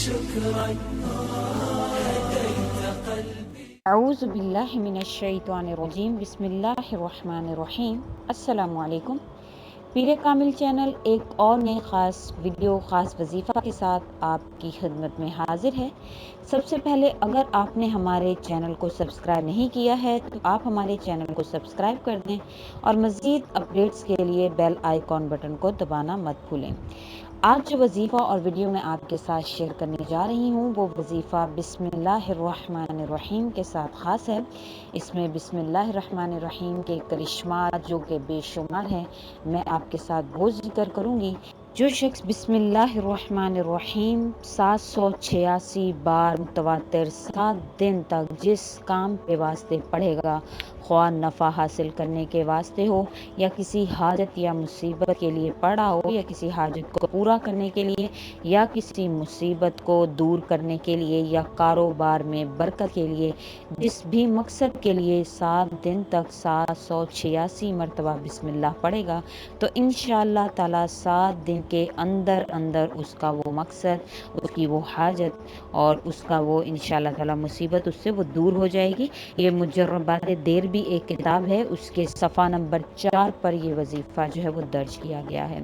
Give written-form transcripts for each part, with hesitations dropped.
شكرا هديت قلبي. اعوذ باللہ من الشیطان الرجیم، بسم اللہ الرحمن الرحیم۔ السلام علیکم۔ پیر کامل چینل ایک اور نئے خاص ویڈیو، خاص وظیفہ کے ساتھ آپ کی خدمت میں حاضر ہے۔ سب سے پہلے اگر آپ نے ہمارے چینل کو سبسکرائب نہیں کیا ہے تو آپ ہمارے چینل کو سبسکرائب کر دیں اور مزید اپڈیٹس کے لیے بیل آئیکن بٹن کو دبانا مت بھولیں۔ آج جو وظیفہ اور ویڈیو میں آپ کے ساتھ شیئر کرنے جا رہی ہوں وہ وظیفہ بسم اللہ الرحمن الرحیم کے ساتھ خاص ہے۔ اس میں بسم اللہ الرحمن الرحیم کے کرشمات جو کہ بے شمار ہیں، میں آپ کے ساتھ وہ ذکر کروں گی۔ جو شخص بسم اللہ الرحمن الرحیم 786 بار متواتر 7 دن تک جس کام کے واسطے پڑھے گا، خواہ نفع حاصل کرنے کے واسطے ہو یا کسی حاجت یا مصیبت کے لیے پڑھا ہو، یا کسی حاجت کو پورا کرنے کے لیے، یا کسی مصیبت کو دور کرنے کے لیے، یا کاروبار میں برکت کے لیے، جس بھی مقصد کے لیے 7 دن تک 786 مرتبہ بسم اللہ پڑھے گا تو انشاءاللہ تعالی 7 دن کے اندر اندر اس کا وہ مقصد، اس کی وہ حاجت اور اس کا وہ انشاءاللہ تعالی مصیبت اس سے وہ دور ہو جائے گی۔ یہ مجربات دیر بھی ایک کتاب ہے، اس کے صفحہ نمبر 4 پر یہ وظیفہ جو ہے وہ درج کیا گیا ہے۔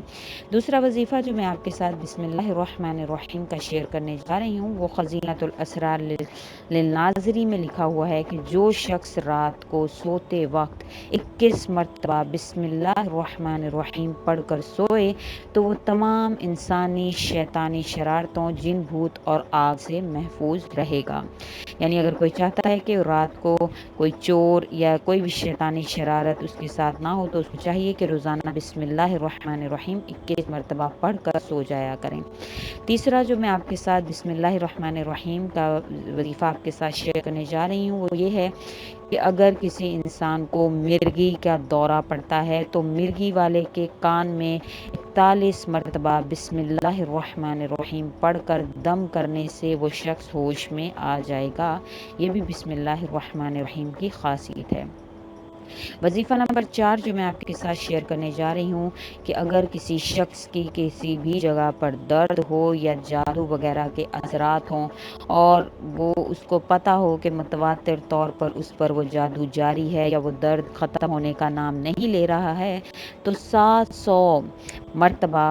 دوسرا وظیفہ جو میں آپ کے ساتھ بسم اللہ الرحمن الرحیم کا شیئر کرنے جا رہی ہوں وہ خزینۃ الاسرار للناظری میں لکھا ہوا ہے کہ جو شخص رات کو سوتے وقت 21 مرتبہ بسم اللہ الرحمن الرحیم پڑھ کر سوئے تو وہ تمام انسانی شیطانی شرارتوں، جن بھوت اور آگ سے محفوظ رہے گا۔ یعنی اگر کوئی چاہتا ہے کہ رات کو کوئی چور یا کوئی بھی شیطانی شرارت اس کے ساتھ نہ ہو تو اس کو چاہیے کہ روزانہ بسم اللہ الرحمن الرحیم 21 مرتبہ پڑھ کر سو جایا کریں۔ تیسرا جو میں آپ کے ساتھ بسم اللہ الرحمن الرحیم کا وظیفہ آپ کے ساتھ شیئر کرنے جا رہی ہوں وہ یہ ہے کہ اگر کسی انسان کو مرگی کا دورہ پڑتا ہے تو مرگی والے کے کان میں 41 مرتبہ بسم اللہ الرحمن الرحیم پڑھ کر دم کرنے سے وہ شخص ہوش میں آ جائے گا۔ یہ بھی بسم اللہ الرحمن الرحیم کی خاصیت ہے۔ وظیفہ نمبر 4 جو میں آپ کے ساتھ شیئر کرنے جا رہی ہوں کہ اگر کسی شخص کی کسی بھی جگہ پر درد ہو یا جادو وغیرہ کے اثرات ہوں اور وہ اس کو پتہ ہو کہ متواتر طور پر اس پر وہ جادو جاری ہے یا وہ درد ختم ہونے کا نام نہیں لے رہا ہے تو 700 مرتبہ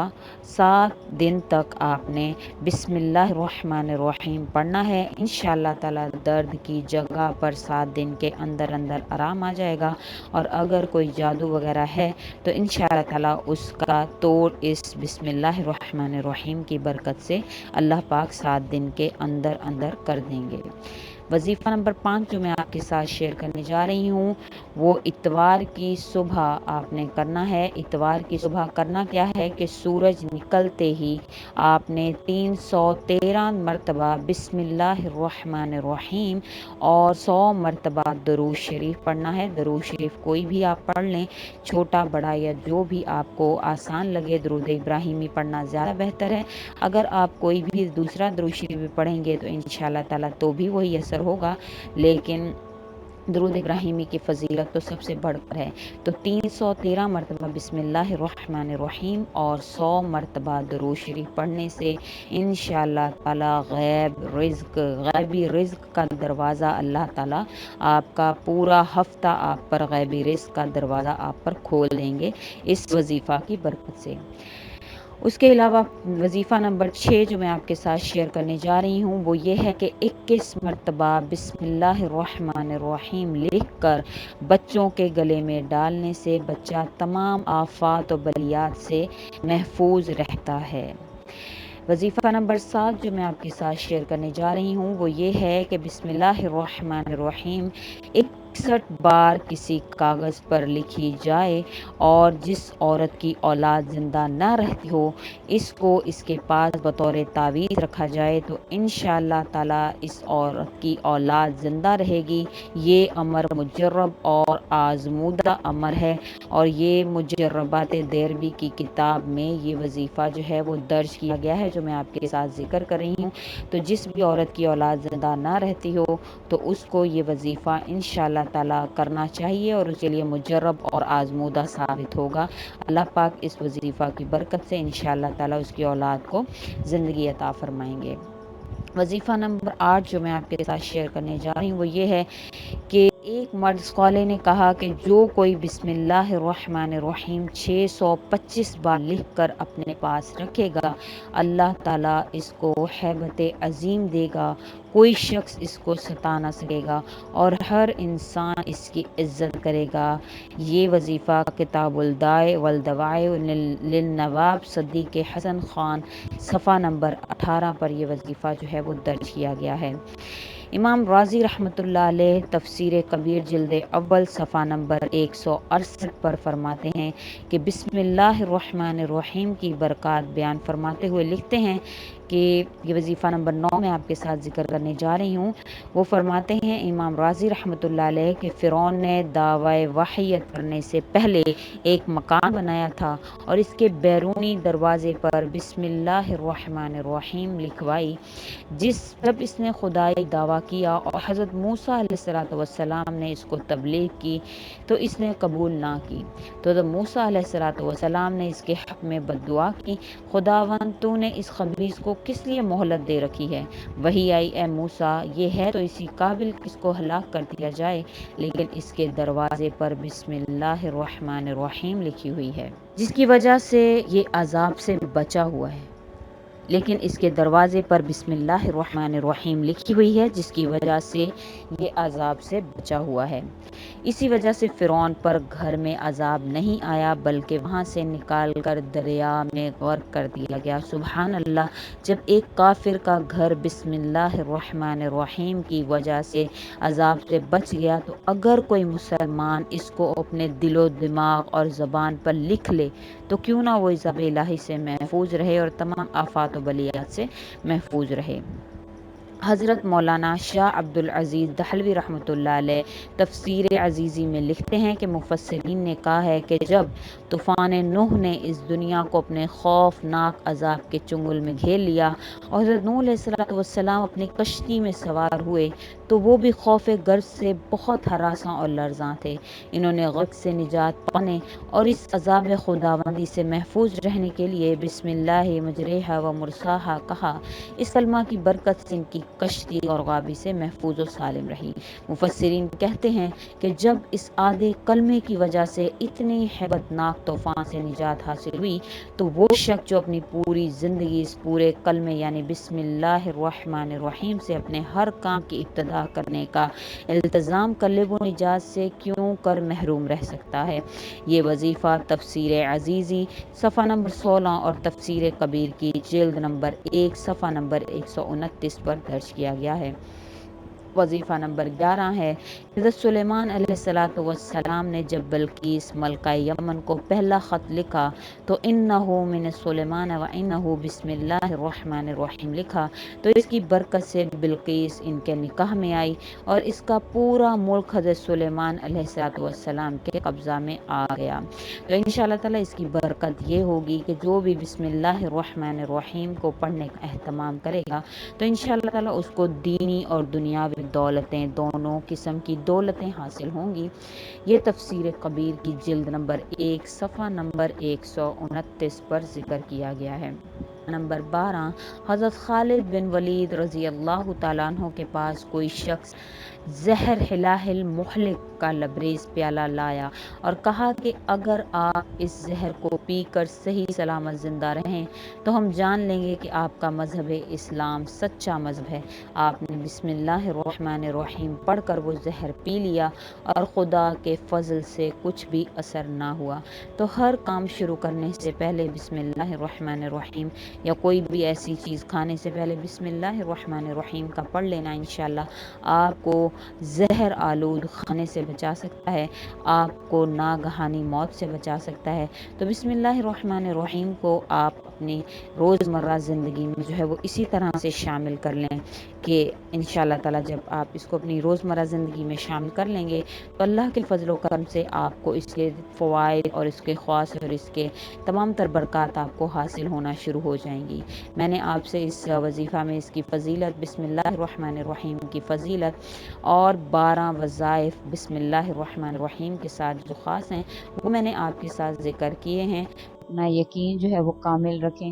7 دن تک آپ نے بسم اللہ الرحمن الرحیم پڑھنا ہے۔ انشاءاللہ تعالی درد کی جگہ پر 7 دن کے اندر اندر آرام آ جائے گا، اور اگر کوئی جادو وغیرہ ہے تو انشاءاللہ تعالی اس کا توڑ اس بسم اللہ الرحمن الرحیم کی برکت سے اللہ پاک 7 دن کے اندر اندر کر دیں گے۔ وظیفہ نمبر 5 جو میں آپ کے ساتھ شیئر کرنے جا رہی ہوں وہ اتوار کی صبح آپ نے کرنا ہے۔ اتوار کی صبح کرنا کیا ہے کہ سورج نکلتے ہی آپ نے 313 مرتبہ بسم اللہ الرحمن الرحیم اور 100 مرتبہ درود شریف پڑھنا ہے۔ درود شریف کوئی بھی آپ پڑھ لیں، چھوٹا بڑا یا جو بھی آپ کو آسان لگے۔ درود ابراہیمی پڑھنا زیادہ بہتر ہے۔ اگر آپ کوئی بھی دوسرا درود شریف بھی پڑھیں گے تو انشاءاللہ تعالی تو بھی وہی اثر ہوگا، لیکن درود ابراہیمی کی فضیلت تو سب سے بڑھ کر ہے۔ تو 313 مرتبہ بسم اللہ الرحمن الرحیم اور 100 مرتبہ درود شریف پڑھنے سے انشاءاللہ تعالی غیبی رزق کا دروازہ اللہ تعالی آپ کا پورا ہفتہ آپ پر غیبی رزق کا دروازہ آپ پر کھول دیں گے اس وظیفہ کی برکت سے۔ اس کے علاوہ وظیفہ نمبر 6 جو میں آپ کے ساتھ شیئر کرنے جا رہی ہوں وہ یہ ہے کہ 21 مرتبہ بسم اللہ الرحمن الرحیم لکھ کر بچوں کے گلے میں ڈالنے سے بچہ تمام آفات و بلیات سے محفوظ رہتا ہے۔ وظیفہ نمبر 7 جو میں آپ کے ساتھ شیئر کرنے جا رہی ہوں وہ یہ ہے کہ بسم اللہ الرحمن الرحیم 61 بار کسی کاغذ پر لکھی جائے اور جس عورت کی اولاد زندہ نہ رہتی ہو اس کو اس کے پاس بطور تعویذ رکھا جائے تو انشاءاللہ تعالی اس عورت کی اولاد زندہ رہے گی۔ یہ امر مجرب اور آزمودہ امر ہے، اور یہ مجربات دیربی کی کتاب میں یہ وظیفہ جو ہے وہ درج کیا گیا ہے جو میں آپ کے ساتھ ذکر کر رہی ہوں۔ تو جس بھی عورت کی اولاد زندہ نہ رہتی ہو تو اس کو یہ وظیفہ انشاءاللہ تعالی کرنا چاہیے اور اس کے لیے مجرب اور آزمودہ ثابت ہوگا۔ اللہ پاک اس وظیفہ کی برکت سے انشاءاللہ تعالی اس کی اولاد کو زندگی عطا فرمائیں گے۔ وظیفہ نمبر 8 جو میں آپ کے ساتھ شیئر کرنے جا رہی ہوں وہ یہ ہے کہ ایک مرد اسکالر نے کہا کہ جو کوئی بسم اللہ الرحمن الرحیم 625 بار لکھ کر اپنے پاس رکھے گا، اللہ تعالیٰ اس کو ہیبت عظیم دے گا، کوئی شخص اس کو ستا نہ سکے گا اور ہر انسان اس کی عزت کرے گا۔ یہ وظیفہ کتاب الدائے والدواء للنواب صدیق حسن خان صفحہ نمبر 18 پر یہ وظیفہ جو ہے وہ درج کیا گیا ہے۔ امام راضی رحمۃ اللہ علیہ تفسیر کبیر جلد اول صفحہ نمبر 168 پر فرماتے ہیں کہ بسم اللہ الرحمن الرحیم کی برکات بیان فرماتے ہوئے لکھتے ہیں کہ یہ وظیفہ نمبر 9 میں آپ کے ساتھ ذکر کرنے جا رہی ہوں۔ وہ فرماتے ہیں امام راضی رحمۃ اللہ علیہ کہ فرعون نے دعوی وحیت کرنے سے پہلے ایک مکان بنایا تھا اور اس کے بیرونی دروازے پر بسم اللہ الرحمن الرحیم لکھوائی۔ جب اس نے خدائی دعویٰ کیا اور حضرت موسیٰ علیہ السلام نے اس کو تبلیغ کی تو اس نے قبول نہ کی، تو حضرت موسیٰ علیہ السلام نے اس کے حق میں بد دعا کی، خداوند تو نے اس خبیث کو کس لیے مہلت دے رکھی ہے؟ وہی آئی، اے موسیٰ یہ ہے تو اسی قابل اس کو ہلاک کر دیا جائے، لیکن اس کے دروازے پر بسم اللہ الرحمن الرحیم لکھی ہوئی ہے، جس کی وجہ سے یہ عذاب سے بچا ہوا ہے۔ لیکن اس کے دروازے پر بسم اللہ الرحمن الرحیم لکھی ہوئی ہے جس کی وجہ سے یہ عذاب سے بچا ہوا ہے۔ اسی وجہ سے فرعون پر گھر میں عذاب نہیں آیا بلکہ وہاں سے نکال کر دریا میں غرق کر دیا گیا۔ سبحان اللہ، جب ایک کافر کا گھر بسم اللہ الرحمن الرحیم کی وجہ سے عذاب سے بچ گیا تو اگر کوئی مسلمان اس کو اپنے دل و دماغ اور زبان پر لکھ لے تو کیوں نہ وہ عذاب الہی سے محفوظ رہے اور تمام آفات و بلیات سے محفوظ رہے۔ حضرت مولانا شاہ عبد العزیز دہلوی رحمۃ اللہ علیہ تفسیر عزیزی میں لکھتے ہیں کہ مفسرین نے کہا ہے کہ جب طوفان نوح نے اس دنیا کو اپنے خوفناک عذاب کے چنگل میں گھیر لیا اور حضرت نوح علیہ السلام اپنی کشتی میں سوار ہوئے تو وہ بھی خوف غرق سے بہت ہراساں اور لرزاں تھے۔ انہوں نے غرق سے نجات پانے اور اس عذاب خداوندی سے محفوظ رہنے کے لیے بسم اللہ مجریہا و مرساہا کہا۔ اس کلمہ کی برکت سے ان کی کشتی اور غابی سے محفوظ و سالم رہی۔ مفسرین کہتے ہیں کہ جب اس آدھے کلمے کی وجہ سے اتنی ہیبت ناک طوفان سے نجات حاصل ہوئی تو وہ شخص جو اپنی پوری زندگی اس پورے کلمے یعنی بسم اللہ الرحمن الرحیم سے اپنے ہر کام کی ابتدا کرنے کا التزام کر لے وہ نجات سے کیوں کر محروم رہ سکتا ہے۔ یہ وظیفہ تفسیر عزیزی صفحہ نمبر 16 اور تفسیر کبیر کی جلد نمبر 1 صفحہ نمبر 129 پر درج کیا گیا ہے۔ وظیفہ نمبر 11 ہے، حضرت سلیمان علیہ السلام نے جب بلقیس ملکہ یمن کو پہلا خط لکھا تو انہو من سلیمان و انہو بسم اللہ الرحمن الرحیم لکھا تو اس کی برکت سے بلقیس ان کے نکاح میں آئی اور اس کا پورا ملک حضرت سلیمان علیہ السلام کے قبضہ میں آ گیا۔ تو انشاءاللہ تعالیٰ اس کی برکت یہ ہوگی کہ جو بھی بسم اللہ الرحمن الرحیم کو پڑھنے کا اہتمام کرے گا تو انشاءاللہ تعالیٰ اس کو دینی اور دنیاوی دولتیں دونوں قسم کی دولتیں حاصل ہوں گی۔ یہ تفسیر کبیر کی جلد نمبر 1 صفحہ نمبر 129 پر ذکر کیا گیا ہے۔ نمبر 12، حضرت خالد بن ولید رضی اللہ تعالیٰ عنہ کے پاس کوئی شخص زہر ہلاہل مہلک کا لبریز پیالہ لایا اور کہا کہ اگر آپ اس زہر کو پی کر صحیح سلامت زندہ رہیں تو ہم جان لیں گے کہ آپ کا مذہب اسلام سچا مذہب ہے۔ آپ نے بسم اللہ الرحمن الرحیم پڑھ کر وہ زہر پی لیا اور خدا کے فضل سے کچھ بھی اثر نہ ہوا۔ تو ہر کام شروع کرنے سے پہلے بسم اللہ الرحمن الرحیم یا کوئی بھی ایسی چیز کھانے سے پہلے بسم اللہ الرحمن الرحیم کا پڑھ لینا انشاءاللہ آپ کو زہر آلود کھانے سے بچا سکتا ہے، آپ کو ناگہانی موت سے بچا سکتا ہے۔ تو بسم اللہ الرحمن الرحیم کو آپ اپنی روزمرہ زندگی میں جو ہے وہ اسی طرح سے شامل کر لیں کہ انشاءاللہ تعالیٰ جب آپ اس کو اپنی روزمرہ زندگی میں شامل کر لیں گے تو اللہ کے فضل و کرم سے آپ کو اس کے فوائد اور اس کے خواص اور اس کے تمام تر برکات آپ کو حاصل ہونا شروع ہو جائیں گی۔ میں نے آپ سے اس وظیفہ میں اس کی فضیلت بسم اللہ الرحمن الرحیم کی فضیلت اور 12 وظائف بسم اللہ الرحمن الرحیم کے ساتھ جو خاص ہیں وہ میں نے آپ کے ساتھ ذکر کیے ہیں۔ اپنا یقین جو ہے وہ کامل رکھیں